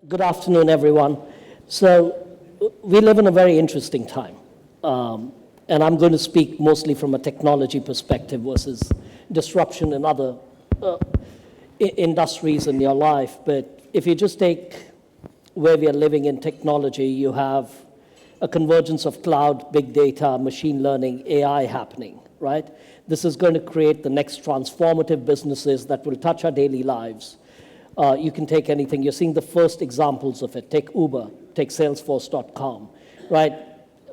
Good afternoon, everyone. So we live in a very interesting time. And I'm going to speak mostly from a technology perspective versus disruption in other industries in your life. But if you just take where we are living in technology, you have a convergence of cloud, big data, machine learning, AI happening, right? This is going to create the next transformative businesses that will touch our daily lives. You can take anything. You're seeing the first examples of it. Take Uber, take Salesforce.com, right?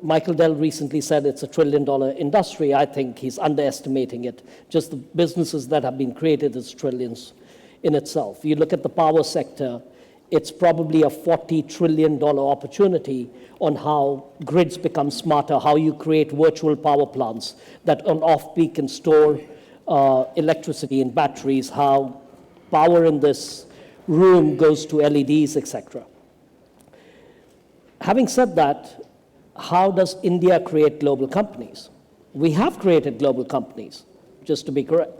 Michael Dell recently said it's $1 trillion industry. I think he's underestimating it. Just the businesses that have been created is trillions in itself. You look at the power sector, it's probably a $40 trillion opportunity on how grids become smarter, how you create virtual power plants that on off-peak can store electricity in batteries, how power in this room goes to LEDs, etc. Having said that, how does India create global companies? We have created global companies, just to be correct.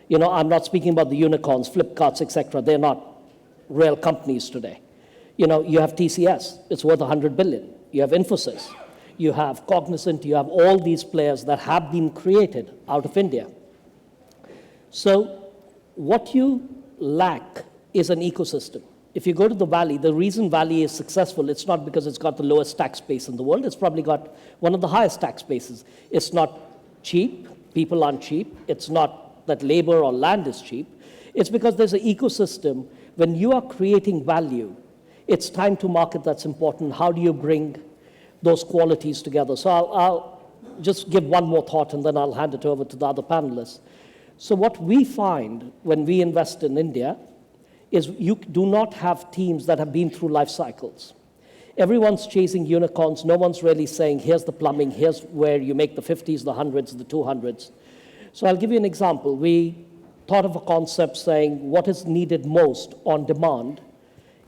You know, I'm not speaking about the unicorns, Flipkarts, etc. They're not real companies today. You know, you have TCS, it's worth $100 billion. You have Infosys, you have Cognizant, you have all these players that have been created out of India. So what you lack is an ecosystem. If you go to the Valley, the reason Valley is successful, it's not because it's got the lowest tax base in the world. It's probably got one of the highest tax bases. It's not cheap. People aren't cheap. It's not that labor or land is cheap. It's because there's an ecosystem. When you are creating value, it's time to market that's important. How do you bring those qualities together? So I'll just give one more thought, and then I'll hand it over to the other panelists. So what we find when we invest in India is you do not have teams that have been through life cycles. Everyone's chasing unicorns. No one's really saying, here's the plumbing, here's where you make the 50s, the 100s, the 200s. So I'll give you an example. We thought of a concept saying what is needed most on demand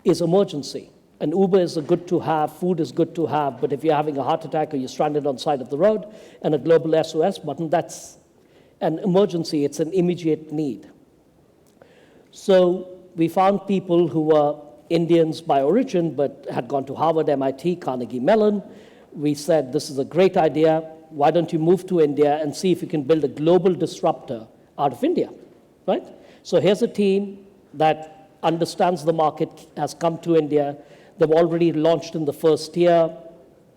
is emergency. And Uber is a good to have, food is good to have, but if you're having a heart attack or you're stranded on the side of the road and a global SOS button, that's an emergency, it's an immediate need. So we found people who were Indians by origin, but had gone to Harvard, MIT, Carnegie Mellon. We said, this is a great idea. Why don't you move to India and see if you can build a global disruptor out of India, right? So here's a team that understands the market, has come to India. They've already launched in the first year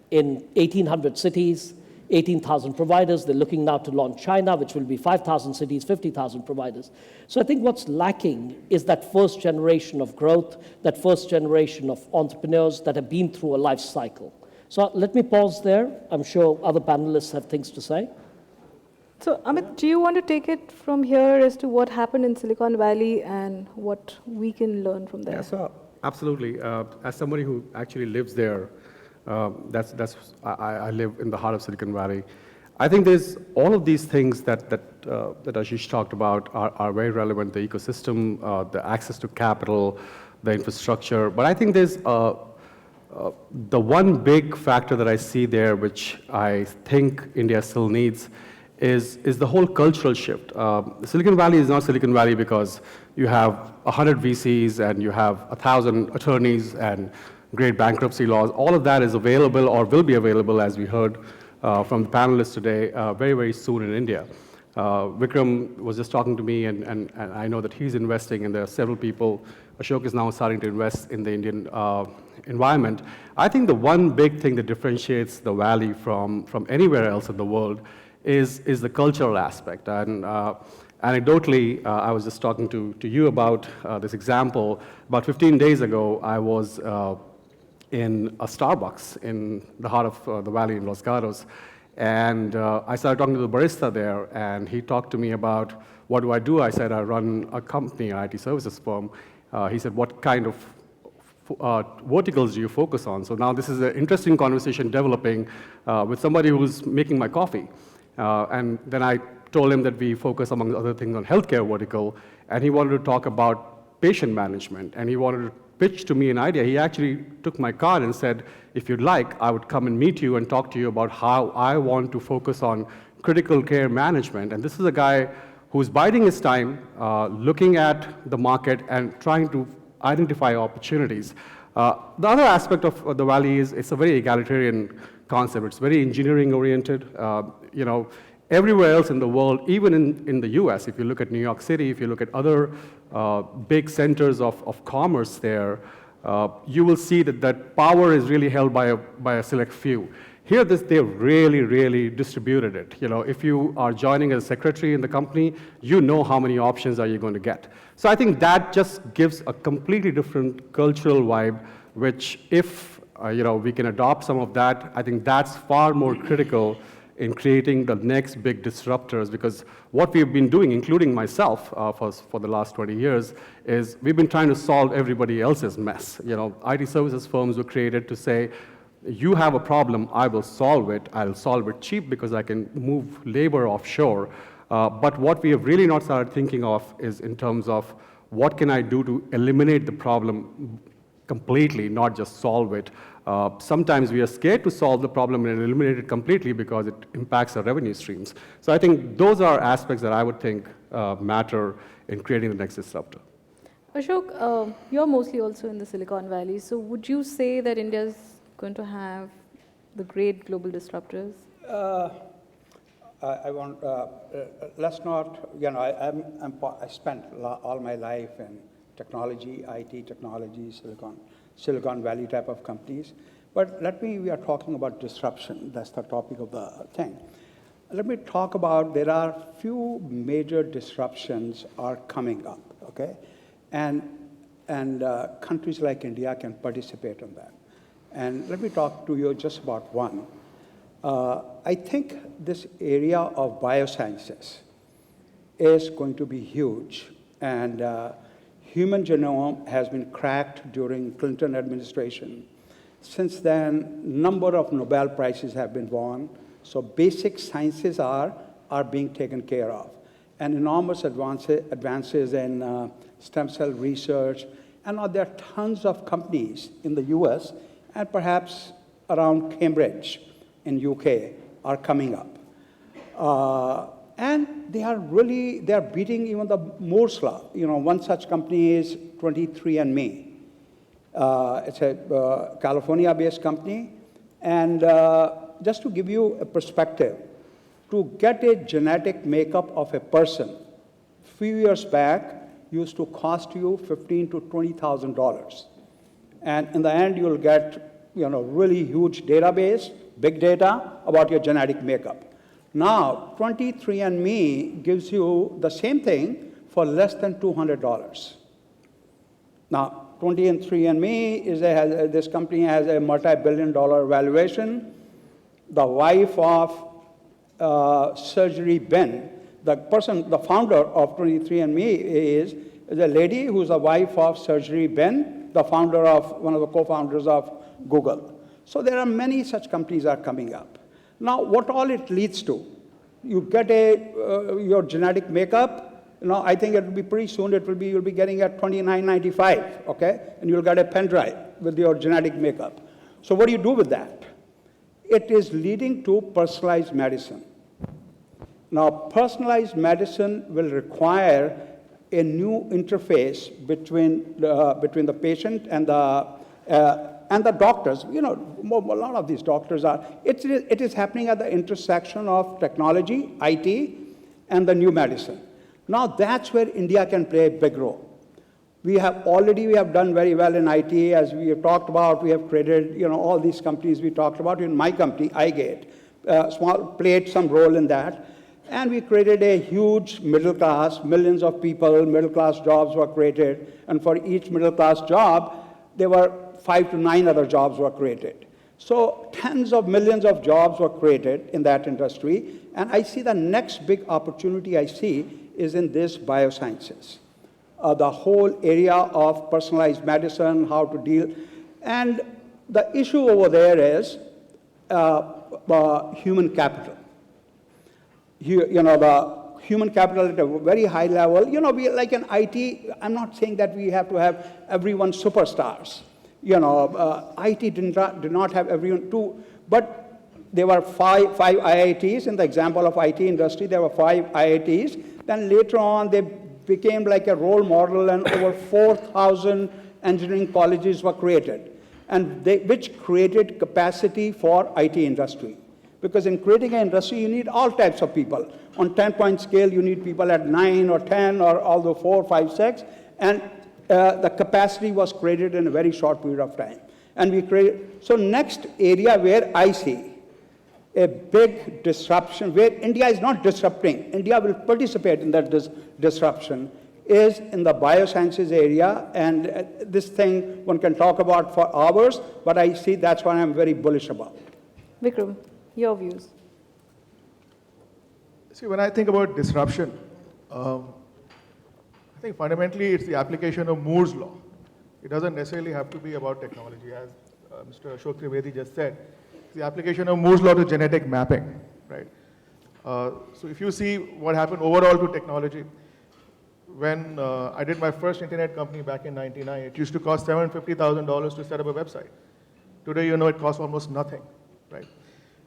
in 1,800 cities, 18,000 providers. They're looking now to launch China, which will be 5,000 cities, 50,000 providers. So I think what's lacking is that first generation of growth, that first generation of entrepreneurs that have been through a life cycle. So let me pause there. I'm sure other panelists have things to say. So Amit, do you want to take it from here as to what happened in Silicon Valley and what we can learn from there? Yeah, so absolutely. As somebody who actually lives there, I live in the heart of Silicon Valley. I think there's all of these things that Aashish talked about are very relevant, the ecosystem, the access to capital, the infrastructure. But I think there's the one big factor that I see there, which I think India still needs, is the whole cultural shift. Silicon Valley is not Silicon Valley because you have 100 VCs and you have 1,000 attorneys and great bankruptcy laws. All of that is available or will be available, as we heard from the panelists today, very, very soon in India. Vikram was just talking to me, and I know that he's investing, and there are several people. Ashok is now starting to invest in the Indian environment. I think the one big thing that differentiates the Valley from anywhere else in the world is the cultural aspect. And anecdotally, I was just talking to you about this example. About 15 days ago, I was in a Starbucks in the heart of the Valley in Los Gatos. And I started talking to the barista there, and he talked to me about, what do I do? I said, I run a company, an IT services firm. He said, what kind of verticals do you focus on? So now this is an interesting conversation developing with somebody who's making my coffee. And then I told him that we focus, among other things, on healthcare vertical, and he wanted to talk about patient management, and he wanted to pitch to me an idea. He actually took my card and said, if you'd like, I would come and meet you and talk to you about how I want to focus on critical care management. And this is a guy who's biding his time, looking at the market and trying to identify opportunities. The other aspect of the Valley is it's a very egalitarian concept. It's very engineering oriented. Everywhere else in the world, even in the US, if you look at New York City, if you look at other big centers of commerce there, you will see that power is really held by a select few. Here, they really, really distributed it. If you are joining as a secretary in the company, you know how many options are you going to get. So I think that just gives a completely different cultural vibe, which if we can adopt some of that, I think that's far more critical in creating the next big disruptors, because what we've been doing, including myself for the last 20 years, is we've been trying to solve everybody else's mess. IT services firms were created to say, you have a problem, I will solve it. I'll solve it cheap because I can move labor offshore. But what we have really not started thinking of is in terms of what can I do to eliminate the problem completely, not just solve it. Sometimes we are scared to solve the problem and eliminate it completely because it impacts our revenue streams. So I think those are aspects that I would think matter in creating the next disruptor. Ashok, you're mostly also in the Silicon Valley. So would you say that India's going to have the great global disruptors? I want, let's not, I spent all my life in technology, IT technology, Silicon Valley type of companies. But we are talking about disruption. That's the topic of the thing. Let me talk about, there are few major disruptions are coming up, okay? And countries like India can participate in that. And let me talk to you just about one. I think this area of biosciences is going to be huge. And human genome has been cracked during Clinton administration. Since then, number of Nobel Prizes have been won. So basic sciences are being taken care of. And enormous advances in stem cell research. And there are tons of companies in the US and perhaps around Cambridge in UK are coming up. And they are beating even the Moore's law. One such company is 23andMe. It's a California-based company. And just to give you a perspective, to get a genetic makeup of a person, a few years back, used to cost you $15,000 to $20,000. And in the end, you'll get really huge database, big data about your genetic makeup. Now, 23andMe gives you the same thing for less than $200. Now, 23andMe this company has a multi-billion-dollar valuation. The wife of Surgery Ben, the founder of 23andMe is a lady who's the wife of Surgery Ben, the founder of one of the co-founders of Google. So there are many such companies are coming up. Now, what all it leads to? You get your genetic makeup. I think it will be pretty soon. You'll be getting at $29.95, okay? And you'll get a pen drive with your genetic makeup. So what do you do with that? It is leading to personalized medicine. Now, personalized medicine will require a new interface between the patient and the doctors. A lot of these doctors are. It is happening at the intersection of technology, IT, and the new medicine. Now, that's where India can play a big role. We have done very well in IT, as we have talked about. We have created, all these companies we talked about. In my company, iGate, played some role in that. And we created a huge middle class, millions of people, middle class jobs were created. And for each middle class job, there were 5 to 9 other jobs were created. So tens of millions of jobs were created in that industry. And I see the next big opportunity I see is in this biosciences. The whole area of personalized medicine, how to deal. And the issue over there is human capital. The human capital at a very high level. We like in IT, I'm not saying that we have to have everyone superstars. IT did not have everyone too, but there were five IITs. In the example of IT industry, there were 5 IITs. Then later on, they became like a role model, and over 4,000 engineering colleges were created. and which created capacity for IT industry. Because in creating an industry, you need all types of people. On 10-point scale, you need people at 9 or 10 or although 4, 5, 6, and the capacity was created in a very short period of time. And we created, so next area where I see a big disruption, where India is not disrupting, India will participate in that disruption, is in the biosciences area. And this thing one can talk about for hours, but I see that's what I'm very bullish about. Vikram, your views. See, when I think about disruption, I think fundamentally it's the application of Moore's law. It doesn't necessarily have to be about technology. As Mr. Ashok Trivedi just said, it's the application of Moore's law to genetic mapping, right? So if you see what happened overall to technology, when I did my first internet company back in '99, it used to cost $750,000 to set up a website. Today, you know, it costs almost nothing, right?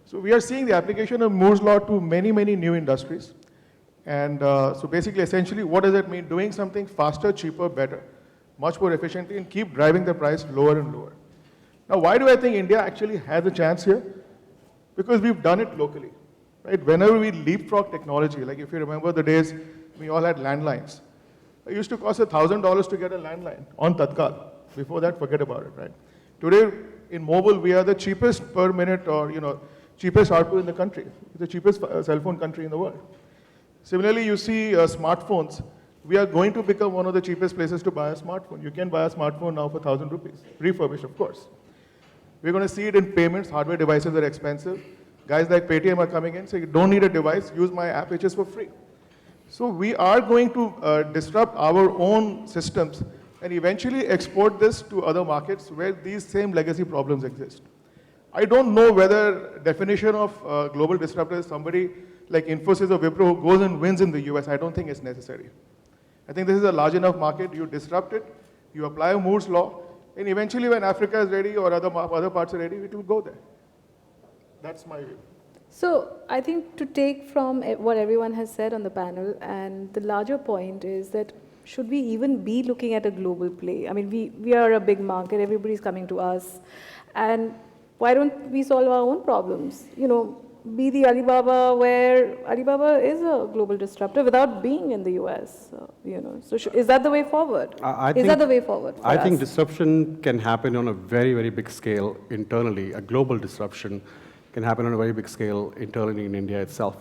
So we are seeing the application of Moore's law to many, many new industries. And so basically, essentially, what does it mean? Doing something faster, cheaper, better, much more efficiently, and keep driving the price lower and lower. Now, why do I think India actually has a chance here? Because we've done it locally, right? Whenever we leapfrog technology, like if you remember the days we all had landlines, it used to cost $1,000 to get a landline on Tatkal. Before that, forget about it, right? Today, in mobile, we are the cheapest per minute or, you know, cheapest ARPU in the country, the cheapest cell phone country in the world. Similarly, you see smartphones. We are going to become one of the cheapest places to buy a smartphone. You can buy a smartphone now for 1,000 rupees, refurbished, of course. We're going to see it in payments. Hardware devices are expensive. Guys like Paytm are coming in, saying, you don't need a device, use my app, which is for free. So we are going to disrupt our own systems and eventually export this to other markets where these same legacy problems exist. I don't know whether definition of global disruptor is somebody like Infosys or Wipro who goes and wins in the US. I don't think it's necessary. I think this is a large enough market. You disrupt it, you apply Moore's law, and eventually when Africa is ready or other parts are ready, it will go there. That's my view. So I think to take from what everyone has said on the panel, and the larger point is that should we even be looking at a global play? I mean, we are a big market, everybody's coming to us, and why don't we solve our own problems? You know, be the Alibaba, where Alibaba is a global disruptor without being in the US, you know. So is that the way forward? Is that the way forward for I us? think disruption can happen on a very, very big scale internally. A global disruption can happen on a very big scale internally in India itself.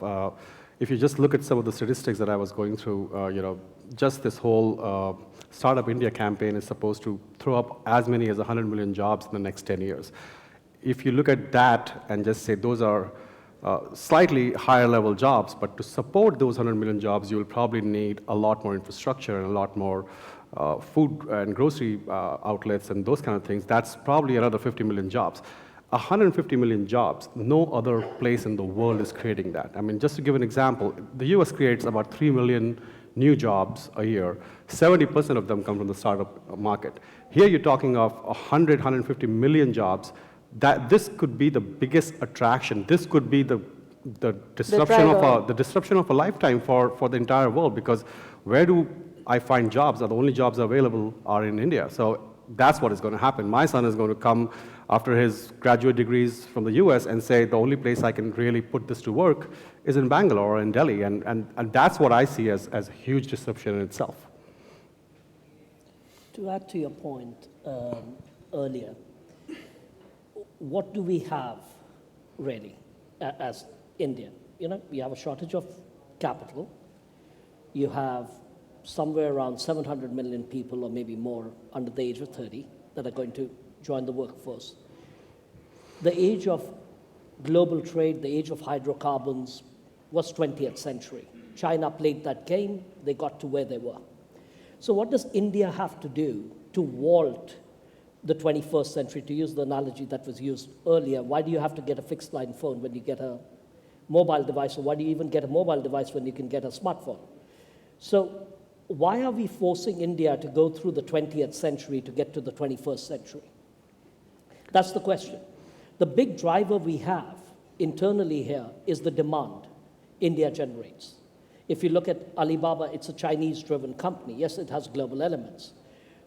If you just look at some of the statistics that I was going through, you know, just this whole Startup India campaign is supposed to throw up as many as 100 million jobs in the next 10 years. If you look at that and just say those are slightly higher level jobs, but to support those 100 million jobs, you will probably need a lot more infrastructure and a lot more food and grocery outlets and those kind of things. That's probably another 50 million jobs. 150 million jobs, no other place in the world is creating that. I mean, just to give an example, the US creates about 3 million new jobs a year. 70% of them come from the startup market. Here you're talking of 100, 150 million jobs. That this could be the biggest attraction. This could be the disruption of a lifetime for the entire world, because where do I find jobs? The only jobs available are in India. So that's what is going to happen. My son is going to come after his graduate degrees from the US and say the only place I can really put this to work is in Bangalore or in Delhi. And that's what I see as a huge disruption in itself. To add to your point earlier, what do we have really as India? You know, we have a shortage of capital. You have somewhere around 700 million people or maybe more under the age of 30 that are going to join the workforce. The age of global trade, the age of hydrocarbons was 20th century. China played that game, they got to where they were. So what does India have to do to vault the 21st century, to use the analogy that was used earlier? Why do you have to get a fixed line phone when you get a mobile device, or why do you even get a mobile device when you can get a smartphone? So why are we forcing India to go through the 20th century to get to the 21st century? That's the question. The big driver we have internally here is the demand India generates. If you look at Alibaba, it's a Chinese-driven company. Yes, it has global elements.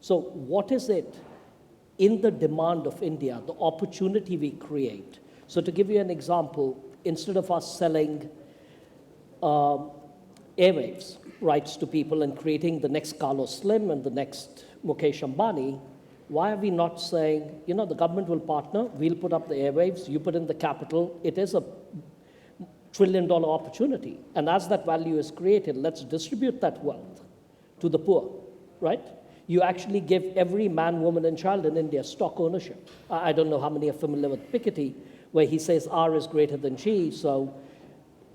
So what is it in the demand of India, the opportunity we create. So to give you an example, instead of us selling airwaves rights to people and creating the next Carlos Slim and the next Mukesh Ambani, why are we not saying, you know, the government will partner, we'll put up the airwaves, you put in the capital, it is a trillion-dollar opportunity. And as that value is created, let's distribute that wealth to the poor, right? You actually give every man, woman, and child in India stock ownership. I don't know how many are familiar with Piketty, where he says R is greater than G, so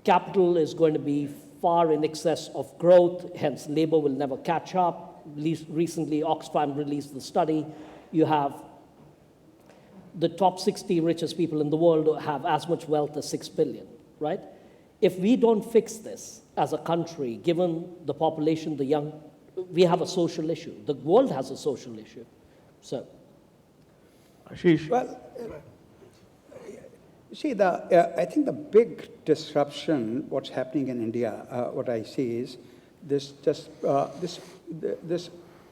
capital is going to be far in excess of growth, hence labor will never catch up. Recently, Oxfam released the study. You have the top 60 richest people in the world have as much wealth as 6 billion, right? If we don't fix this as a country, given the population, the young, we have a social issue. The world has a social issue. So, Aashish. Well, see, I think the big disruption, what's happening in India, what I see is this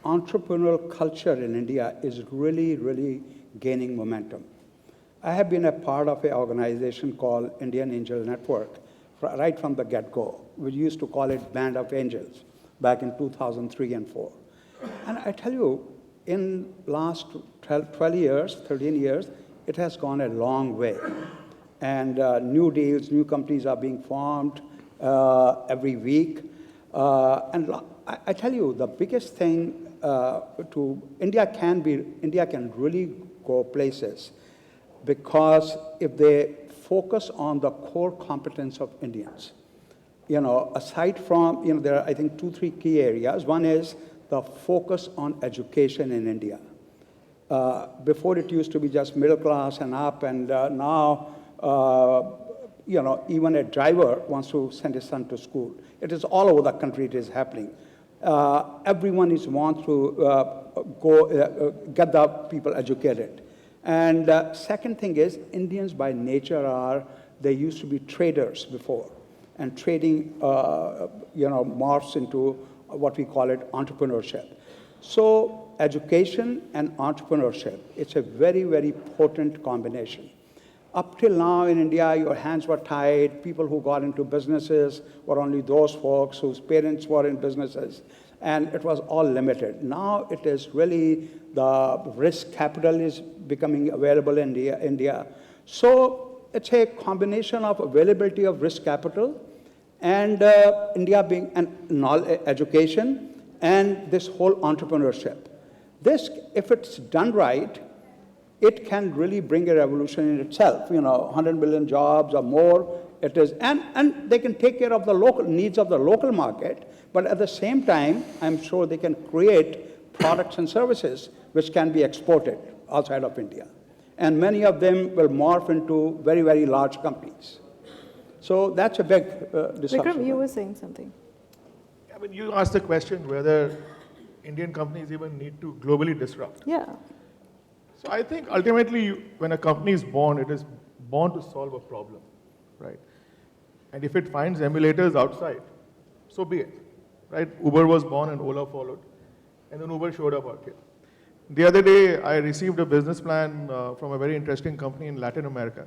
entrepreneurial culture in India is really, really gaining momentum. I have been a part of an organization called Indian Angel Network right from the get-go. We used to call it Band of Angels back in 2003 and 4. And I tell you, in last 12 years, 13 years, it has gone a long way. And new deals, new companies are being formed every week. And I tell you, the biggest thing India can really go places, because if they focus on the core competence of Indians, you know, aside from, you know, there are, I think, 2-3 key areas. One is the focus on education in India. Before it used to be just middle class and up, and now, you know, even a driver wants to send his son to school. It is all over the country it is happening. Everyone wants to get the people educated. And second thing is, Indians by nature they used to be traders before. And trading, you know, morphs into what we call it entrepreneurship. So education and entrepreneurship, it's a very, very potent combination. Up till now in India, your hands were tied. People who got into businesses were only those folks whose parents were in businesses. And it was all limited. Now it is really the risk capital is becoming available in India. So it's a combination of availability of risk capital and India being education and this whole entrepreneurship. This, if it's done right, it can really bring a revolution in itself. You know, 100 million jobs or more. It is, and they can take care of the local needs of the local market. But at the same time, I'm sure they can create products and services which can be exported outside of India. And many of them will morph into very, very large companies. So that's a big disruption. Vikram, you were saying something. I mean, you asked the question whether Indian companies even need to globally disrupt. Yeah. So I think ultimately, when a company is born, it is born to solve a problem, right? And if it finds emulators outside, so be it, right? Uber was born and Ola followed, and then Uber showed up out here. The other day, I received a business plan from a very interesting company in Latin America.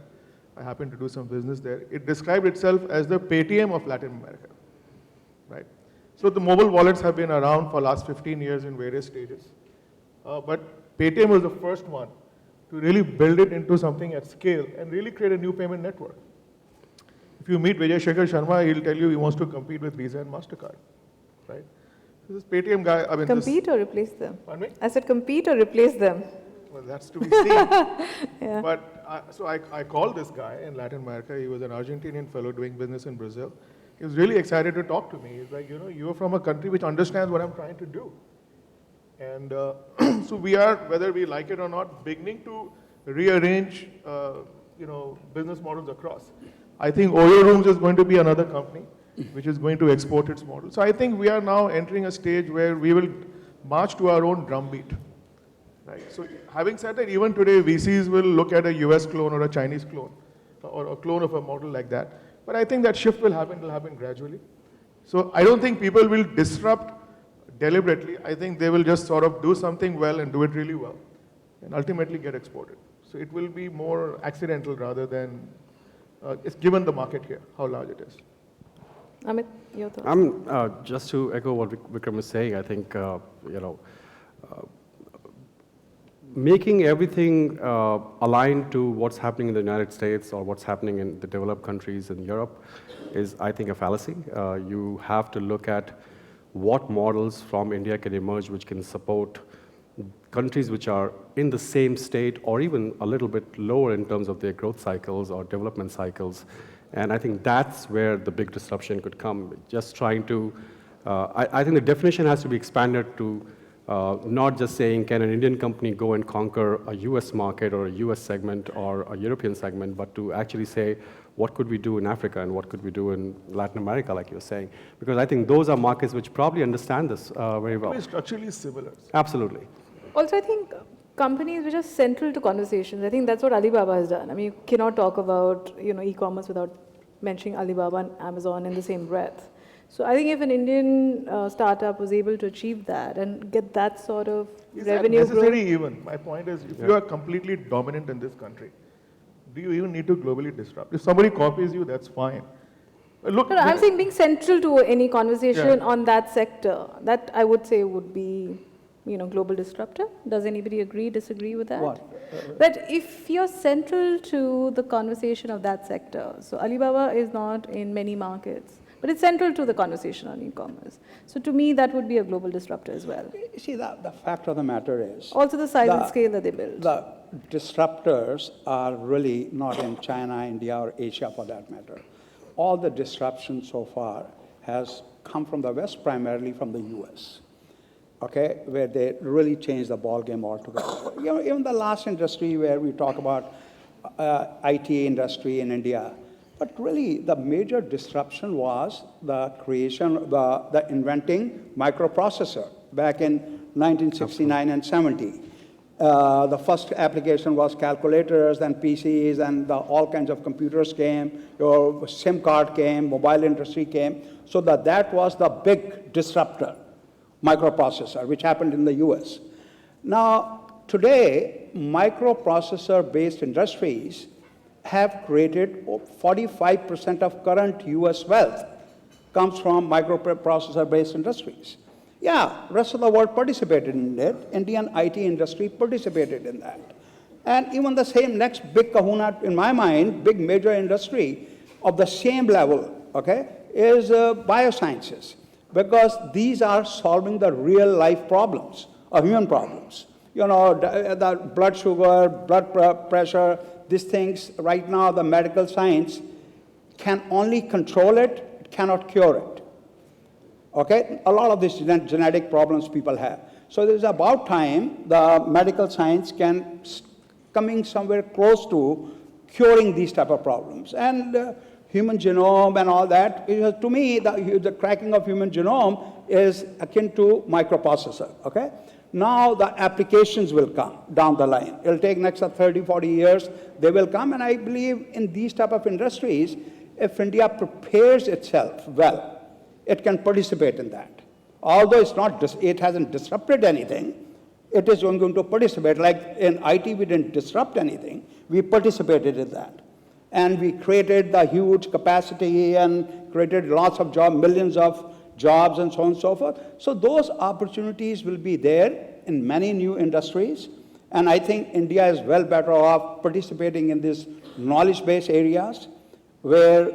I happened to do some business there. It described itself as the Paytm of Latin America, right? So the mobile wallets have been around for the last 15 years in various stages. But Paytm was the first one to really build it into something at scale and really create a new payment network. If you meet Vijay Shekhar Sharma, he'll tell you he wants to compete with Visa and MasterCard, right? So this Paytm guy, I mean, Compete or replace them? Pardon me? I said compete or replace them. Well, that's to be seen. Yeah. But so I called this guy in Latin America. He was an Argentinian fellow doing business in Brazil. He was really excited to talk to me. He's like, you know, you're from a country which understands what I'm trying to do. And so we are, whether we like it or not, beginning to rearrange, you know, business models across. I think Oyo Rooms is going to be another company which is going to export its model. So I think we are now entering a stage where we will march to our own drumbeat. Right? So having said that, even today VCs will look at a US clone or a Chinese clone or a clone of a model like that. But I think that shift will happen. It will happen gradually. So I don't think people will disrupt deliberately. I think they will just sort of do something well and do it really well. and ultimately get exported. So it will be more accidental rather than, it's given the market here, how large it is. Amit, your thoughts? Just to echo what Vikram is saying, I think, making everything aligned to what's happening in the United States or what's happening in the developed countries in Europe is, I think, a fallacy. You have to look at what models from India can emerge which can support countries which are in the same state or even a little bit lower in terms of their growth cycles or development cycles. And I think that's where the big disruption could come. Just trying to, I think the definition has to be expanded to not just saying, can an Indian company go and conquer a US market or a US segment or a European segment, but to actually say, what could we do in Africa and what could we do in Latin America, like you were saying? Because I think those are markets which probably understand this very well. It's structurally similar. Absolutely. Also, I think companies which are central to conversations, I think that's what Alibaba has done. I mean, you cannot talk about, e-commerce without mentioning Alibaba and Amazon in the same breath. So I think if an Indian startup was able to achieve that and get that sort of revenue growth. Is that necessary even? My point is, if you are completely dominant in this country, do you even need to globally disrupt? If somebody copies you, that's fine. Look, No, I'm saying being central to any conversation on that sector, that I would say would be, global disruptor. Does anybody agree, disagree with that? What? That if you're central to the conversation of that sector, so Alibaba is not in many markets, but it's central to the conversation on e-commerce. So to me, that would be a global disruptor as well. You see, the fact of the matter is... Also the size and scale that they build. The disruptors are really not in China, India, or Asia for that matter. All the disruption so far has come from the West, primarily from the US, okay, where they really changed the ballgame altogether. Even the last industry where we talk about IT industry in India, but really the major disruption was the creation, the inventing microprocessor back in 1969 and 70. The first application was calculators, then PCs, and all kinds of computers came, your SIM card came, mobile industry came. So that was the big disruptor, microprocessor, which happened in the US. Now, today, microprocessor-based industries have created 45% of current US wealth comes from microprocessor-based industries. Yeah, rest of the world participated in it. Indian IT industry participated in that. And even the same next big kahuna, in my mind, big major industry of the same level, okay, is biosciences. Because these are solving the real life problems, human problems. The blood sugar, blood pressure, these things, right now the medical science can only control it, it cannot cure it. Okay, a lot of these genetic problems people have. So it is about time the medical science can coming somewhere close to curing these type of problems. And human genome and all that, to me, the cracking of human genome is akin to microprocessor, okay? Now the applications will come down the line. It'll take next 30, 40 years, they will come, and I believe in these type of industries, if India prepares itself well, it can participate in that. Although it hasn't disrupted anything, it is going to participate. Like in IT, we didn't disrupt anything, we participated in that. And we created the huge capacity and created lots of jobs, millions of jobs and so on and so forth. So those opportunities will be there in many new industries. And I think India is well better off participating in these knowledge-based areas where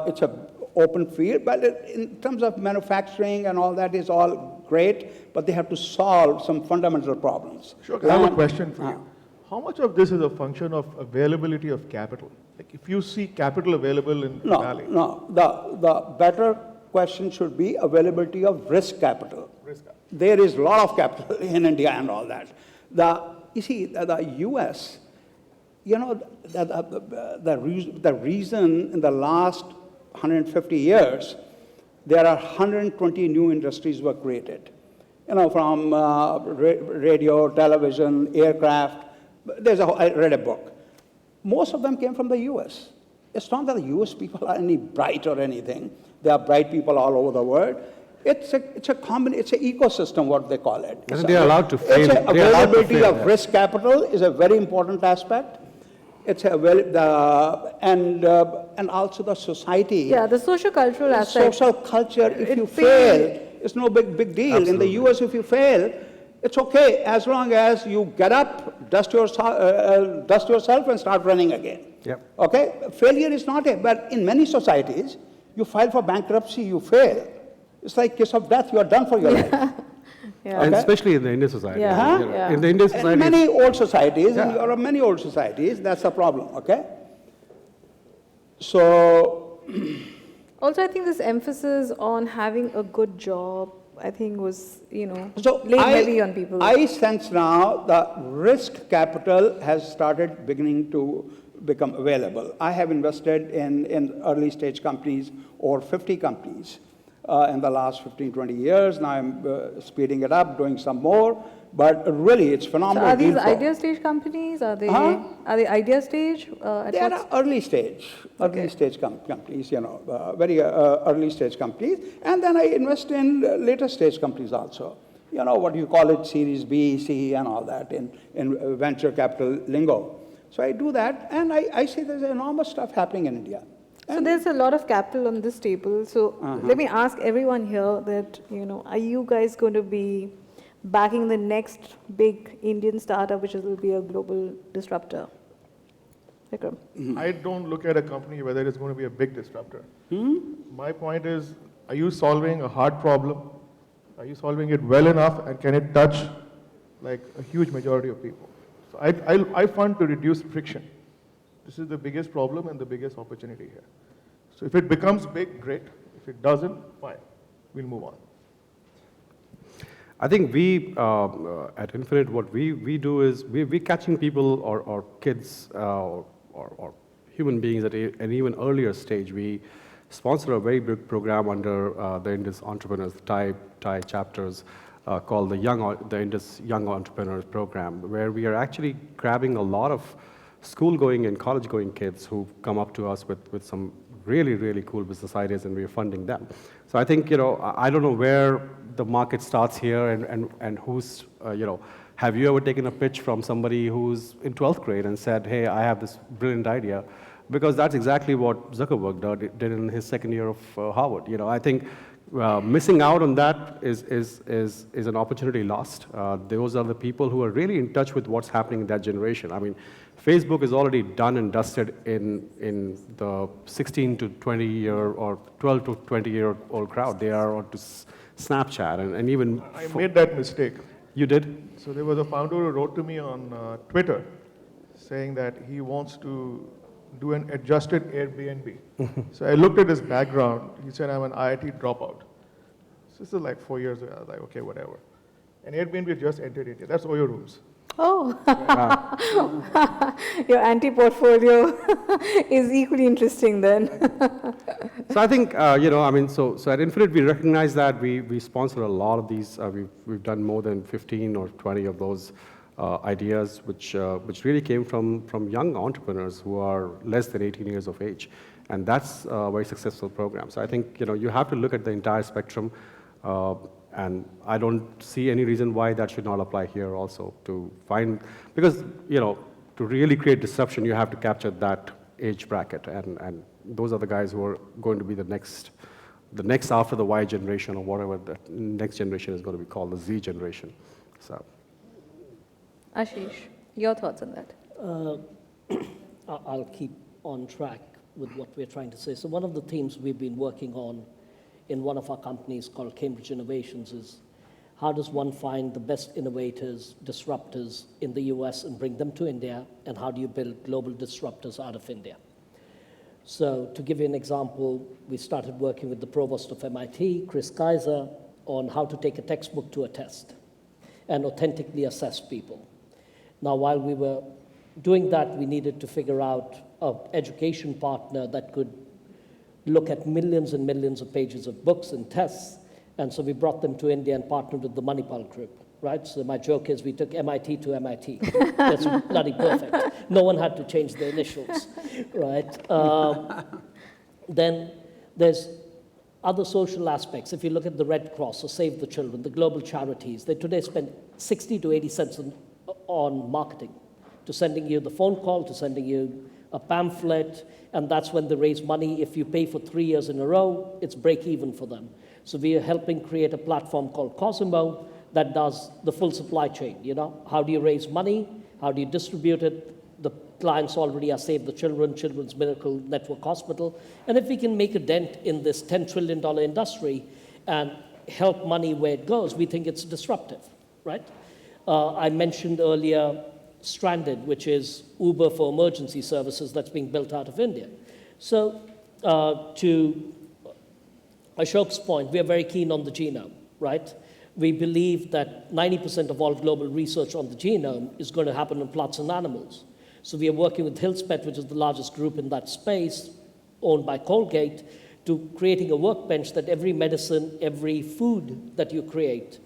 it's an open field. But in terms of manufacturing and all that is all great, but they have to solve some fundamental problems. Sure, I have a question for you. How much of this is a function of availability of capital? Like if you see capital available in the Valley. No, the better question should be availability of risk capital. There is a lot of capital in India and all that. You see, the US, the reason in the last 150 years, there are 120 new industries were created. From radio, television, aircraft. I read a book. Most of them came from the US. It's not that the US people are any bright or anything. There are bright people all over the world. It's an ecosystem, what they call it. And they are allowed to fail. It's availability of risk capital is a very important aspect. It's and also the society. Yeah, the social-cultural aspect. Social culture, if you fail, it's no big deal. Absolutely. In the US, if you fail, it's okay as long as you get up, dust yourself and start running again. Yep. Okay? Failure is not but in many societies, you file for bankruptcy, you fail. It's like kiss of death, you are done for your life. Yeah. And Okay. especially in the Indian society. Yeah. You know, Yeah. In the Indian In society, many old societies, Yeah. in Europe, many old societies, that's the problem, okay? So, Also, I think this emphasis on having a good job, I think was, So laid heavy on people. I sense now the risk capital has started beginning to become available. I have invested in early stage companies, or 50 companies in the last 15, 20 years. Now I'm speeding it up, doing some more. But really, it's So phenomenal. are these deal flow. idea stage companies? Are they Huh? idea stage? They are early stage companies, very early stage companies. And then I invest in later stage companies also. What you call it, Series B, C, and all that in venture capital lingo. So I do that, and I see there's enormous stuff happening in India. So there's a lot of capital on this table. So let me ask everyone here that, are you guys going to be backing the next big Indian startup, which will be a global disruptor? Vikram? I don't look at a company whether it's going to be a big disruptor. My point is, are you solving a hard problem? Are you solving it well enough, and can it touch like a huge majority of people? So I fund to reduce friction. This is the biggest problem and the biggest opportunity here. So if it becomes big, great. If it doesn't, fine. We'll move on. I think we, at Infinite, what we do is we're catching people or kids or human beings at an even earlier stage. We sponsor a very big program under the Indus Entrepreneurs, the Thai chapters, called the Indus Young Entrepreneurs Program, where we are actually grabbing a lot of school-going and college-going kids who come up to us with some really, really cool business ideas, and we're funding them. So I think, I don't know where the market starts here and who's, have you ever taken a pitch from somebody who's in 12th grade and said, hey, I have this brilliant idea? Because that's exactly what Zuckerberg did in his second year of Harvard. I think missing out on that is an opportunity lost. Those are the people who are really in touch with what's happening in that generation. I mean, Facebook is already done and dusted in the 16 to 20 year or 12 to 20 year old crowd. They are onto Snapchat and even. I made that mistake. You did? So there was a founder who wrote to me on Twitter saying that he wants to do an adjusted Airbnb. So I looked at his background. He said, I'm an IIT dropout. So this is like 4 years ago. I was like, okay, whatever. And Airbnb just entered India. That's Oyo rooms. Oh, your anti-portfolio is equally interesting then. So I think, so at Infinite, we recognize that we sponsor a lot of these. We've done more than 15 or 20 of those ideas, which really came from young entrepreneurs who are less than 18 years of age. And that's a very successful program. So I think, you have to look at the entire spectrum. And I don't see any reason why that should not apply here also to find, because, to really create disruption, you have to capture that age bracket. And those are the guys who are going to be the next after the Y generation or whatever the next generation is going to be called, the Z generation. So. Ashish, your thoughts on that? I'll keep on track with what we're trying to say. So one of the themes we've been working on in one of our companies called Cambridge Innovations is how does one find the best innovators, disruptors in the US and bring them to India, and how do you build global disruptors out of India? So to give you an example, we started working with the provost of MIT, Chris Kaiser, on how to take a textbook to a test and authentically assess people. Now, while we were doing that, we needed to figure out an education partner that could look at millions and millions of pages of books and tests. And so we brought them to India and partnered with the Manipal group, right? So my joke is we took MIT to MIT. That's bloody perfect. No one had to change the initials, right? Then there's other social aspects. If you look at the Red Cross or Save the Children, the global charities, they today spend 60 to 80 cents on marketing, to sending you the phone call, to sending you a pamphlet, and that's when they raise money. If you pay for 3 years in a row, it's break even for them. So we are helping create a platform called Cosimo that does the full supply chain. You know, how do you raise money? How do you distribute it? The clients already are Save the Children, Children's Miracle Network Hospital. And if we can make a dent in this $10 trillion industry and help money where it goes, we think it's disruptive, right? I mentioned earlier Stranded, which is Uber for emergency services that's being built out of India. So to Ashok's point, we are very keen on the genome, right? We believe that 90% of all global research on the genome is going to happen in plants and animals. So we are working with Hillspet, which is the largest group in that space, owned by Colgate, to creating a workbench that every medicine, every food that you create,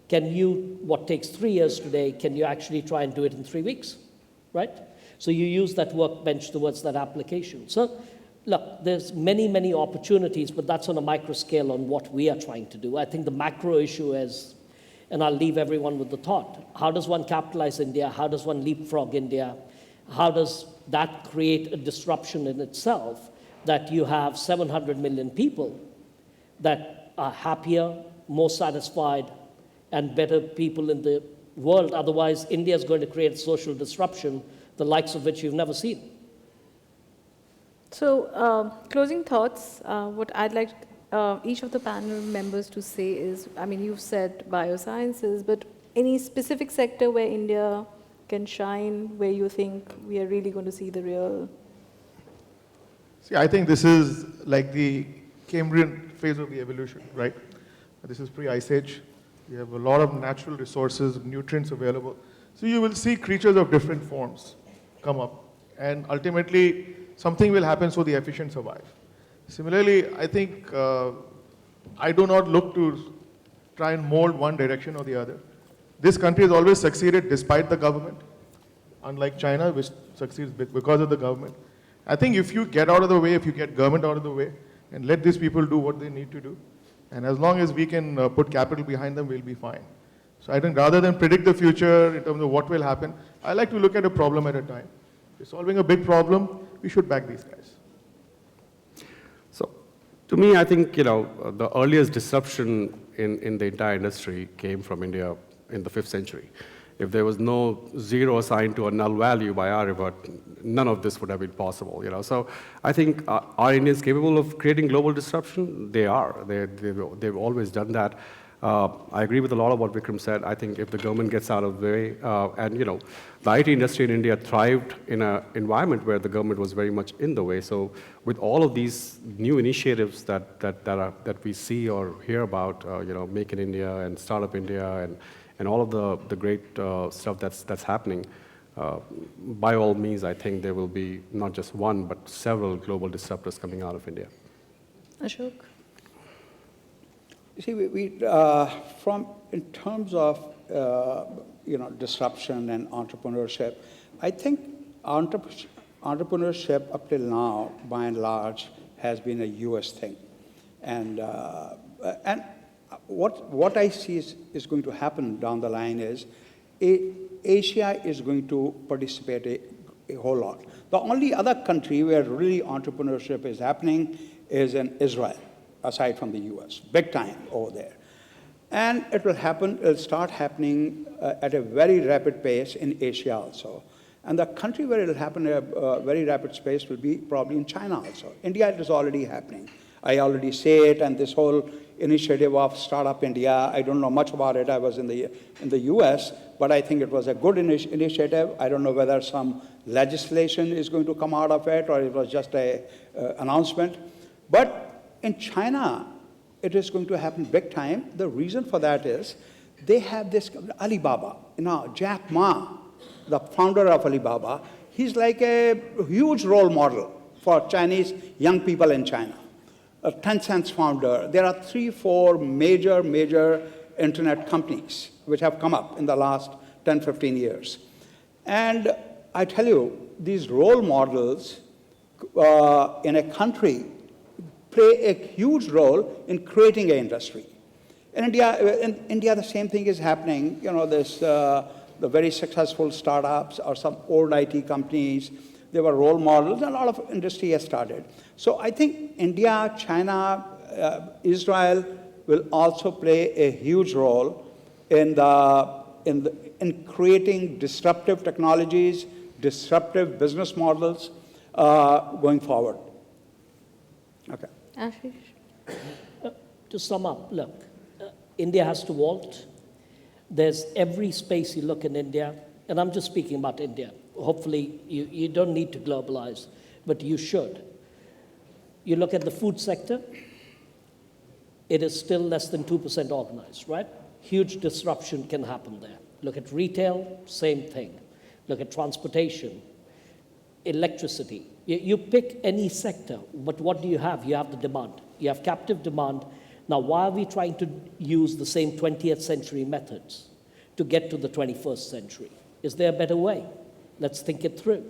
what takes 3 years today, can you actually try and do it in 3 weeks, right? So you use that workbench towards that application. So look, there's many, many opportunities, but that's on a micro scale on what we are trying to do. I think the macro issue is, and I'll leave everyone with the thought, how does one capitalize India? How does one leapfrog India? How does that create a disruption in itself that you have 700 million people that are happier, more satisfied, and better people in the world? Otherwise, India is going to create social disruption, the likes of which you've never seen. So, closing thoughts, what I'd like each of the panel members to say is, I mean, you've said biosciences, but any specific sector where India can shine, where you think we are really going to see the real? See, I think this is like the Cambrian phase of the evolution, right? This is pre-Ice Age. You have a lot of natural resources, nutrients available. So you will see creatures of different forms come up. And ultimately, something will happen so the efficient survive. Similarly, I think I do not look to try and mold one direction or the other. This country has always succeeded despite the government, unlike China, which succeeds because of the government. I think if you get out of the way, if you get government out of the way, and let these people do what they need to do, and as long as we can put capital behind them, we'll be fine. So I think rather than predict the future in terms of what will happen, I like to look at a problem at a time. If we're solving a big problem, we should back these guys. So to me, I think, the earliest disruption in the entire industry came from India in the 5th century. If there was no zero assigned to a null value by Aryabhat, none of this would have been possible. So I think are Indians capable of creating global disruption? They are. They've always done that. I agree with a lot of what Vikram said. I think if the government gets out of the way, and the IT industry in India thrived in an environment where the government was very much in the way. So with all of these new initiatives that we see or hear about, Make in India and Startup India and all of the great stuff that's happening, by all means, I think there will be not just one, but several global disruptors coming out of India. Ashok? You see, in terms of disruption and entrepreneurship, I think entrepreneurship up till now, by and large, has been a U.S. thing, and what I see is going to happen down the line is Asia is going to participate a whole lot. The only other country where really entrepreneurship is happening is in Israel, aside from the US, big time over there. And it'll start happening at a very rapid pace in Asia also. And the country where it'll happen at a very rapid pace will be probably in China also. India, it is already happening. I already say it, and this whole initiative of Startup India, I don't know much about it. I was in the US, but I think it was a good initiative. I don't know whether some legislation is going to come out of it or it was just an announcement. But in China, it is going to happen big time. The reason for that is they have this Alibaba, Jack Ma, the founder of Alibaba, he's like a huge role model for Chinese young people in China. Tencent's founder. There are 3-4 major internet companies which have come up in the last 10, 15 years. And I tell you, these role models in a country play a huge role in creating an industry. In India, the same thing is happening. You know, the very successful startups or some old IT companies, they were role models, and a lot of industry has started. So I think India, China, Israel will also play a huge role in creating disruptive technologies, disruptive business models going forward. Okay. Aashish? To sum up, look, India has to vault. There's every space you look in India, and I'm just speaking about India. Hopefully, you don't need to globalize, but you should. You look at the food sector, it is still less than 2% organized, right? Huge disruption can happen there. Look at retail, same thing. Look at transportation, electricity. You pick any sector, but what do you have? You have the demand. You have captive demand. Now, why are we trying to use the same 20th century methods to get to the 21st century? Is there a better way? Let's think it through,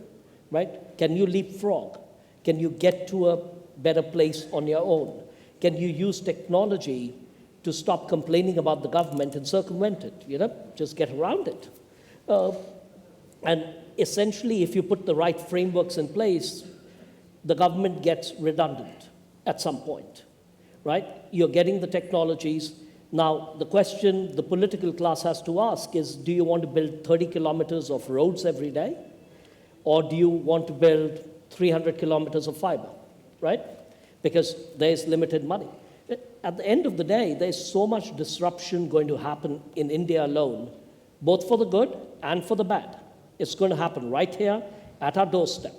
right? Can you leapfrog? Can you get to a better place on your own? Can you use technology to stop complaining about the government and circumvent it, just get around it? And essentially, if you put the right frameworks in place, the government gets redundant at some point, right? You're getting the technologies. Now, the question the political class has to ask is, do you want to build 30 kilometers of roads every day? Or do you want to build 300 kilometers of fiber, right? Because there's limited money. At the end of the day, there's so much disruption going to happen in India alone, both for the good and for the bad. It's going to happen right here at our doorstep,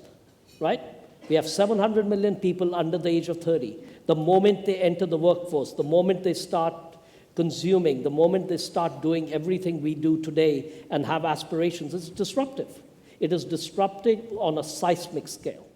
right? We have 700 million people under the age of 30. The moment they enter the workforce, the moment they start consuming, the moment they start doing everything we do today and have aspirations, it's disruptive. It is disruptive on a seismic scale.